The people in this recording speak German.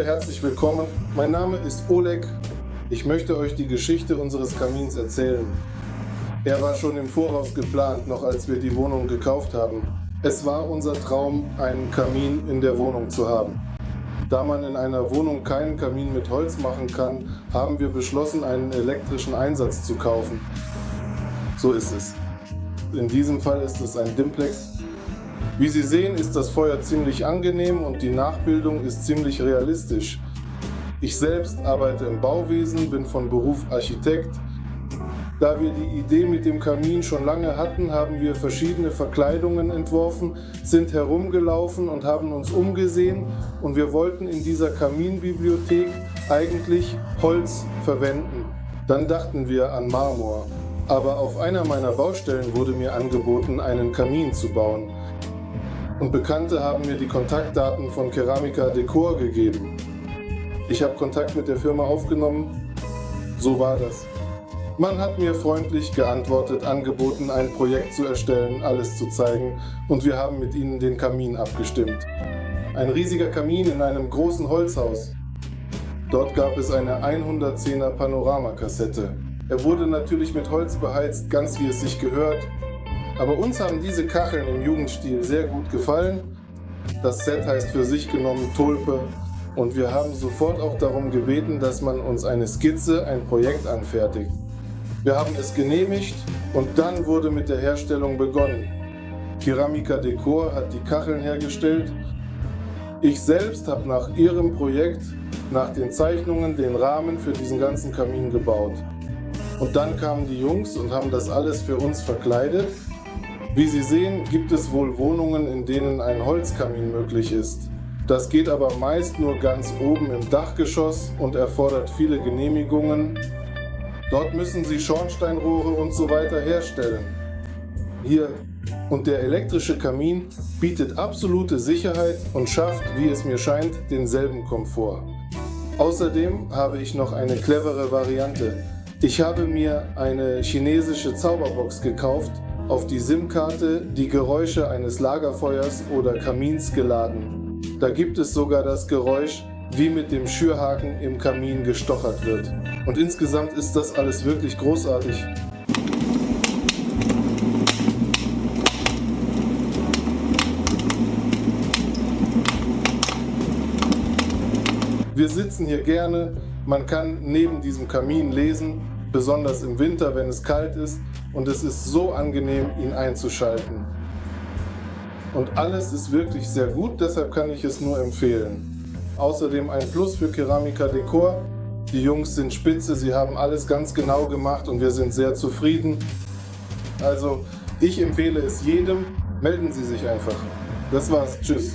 Freunde, herzlich willkommen. Mein Name ist Oleg. Ich möchte euch die Geschichte unseres Kamins erzählen. Er war schon im Voraus geplant, noch als wir die Wohnung gekauft haben. Es war unser Traum, einen Kamin in der Wohnung zu haben. Da man in einer Wohnung keinen Kamin mit Holz machen kann, haben wir beschlossen, einen elektrischen Einsatz zu kaufen. So ist es. In diesem Fall ist es ein Dimplex. Wie Sie sehen, ist das Feuer ziemlich angenehm und die Nachbildung ist ziemlich realistisch. Ich selbst arbeite im Bauwesen, bin von Beruf Architekt. Da wir die Idee mit dem Kamin schon lange hatten, haben wir verschiedene Verkleidungen entworfen, sind herumgelaufen und haben uns umgesehen und wir wollten in dieser Kaminbibliothek eigentlich Holz verwenden. Dann dachten wir an Marmor. Aber auf einer meiner Baustellen wurde mir angeboten, einen Kamin zu bauen. Und Bekannte haben mir die Kontaktdaten von Keramika Decor gegeben. Ich habe Kontakt mit der Firma aufgenommen. So war das. Man hat mir freundlich geantwortet, angeboten, ein Projekt zu erstellen, alles zu zeigen und wir haben mit ihnen den Kamin abgestimmt. Ein riesiger Kamin in einem großen Holzhaus. Dort gab es eine 110er Panoramakassette. Er wurde natürlich mit Holz beheizt, ganz wie es sich gehört. Aber uns haben diese Kacheln im Jugendstil sehr gut gefallen. Das Set heißt für sich genommen Tulpe und wir haben sofort auch darum gebeten, dass man uns eine Skizze, ein Projekt anfertigt. Wir haben es genehmigt und dann wurde mit der Herstellung begonnen. Keramika Decor hat die Kacheln hergestellt. Ich selbst habe nach ihrem Projekt, nach den Zeichnungen, den Rahmen für diesen ganzen Kamin gebaut. Und dann kamen die Jungs und haben das alles für uns verkleidet. Wie Sie sehen, gibt es wohl Wohnungen, in denen ein Holzkamin möglich ist. Das geht aber meist nur ganz oben im Dachgeschoss und erfordert viele Genehmigungen. Dort müssen Sie Schornsteinrohre und so weiter herstellen. Hier. Und der elektrische Kamin bietet absolute Sicherheit und schafft, wie es mir scheint, denselben Komfort. Außerdem habe ich noch eine clevere Variante. Ich habe mir eine chinesische Zauberbox gekauft, auf die SIM-Karte die Geräusche eines Lagerfeuers oder Kamins geladen. Da gibt es sogar das Geräusch, wie mit dem Schürhaken im Kamin gestochert wird. Und insgesamt ist das alles wirklich großartig. Wir sitzen hier gerne, man kann neben diesem Kamin lesen, besonders im Winter, wenn es kalt ist, und es ist so angenehm, ihn einzuschalten. Und alles ist wirklich sehr gut, deshalb kann ich es nur empfehlen. Außerdem ein Plus für Keramika Decor. Die Jungs sind spitze, sie haben alles ganz genau gemacht und wir sind sehr zufrieden. Also, ich empfehle es jedem, melden Sie sich einfach. Das war's, tschüss.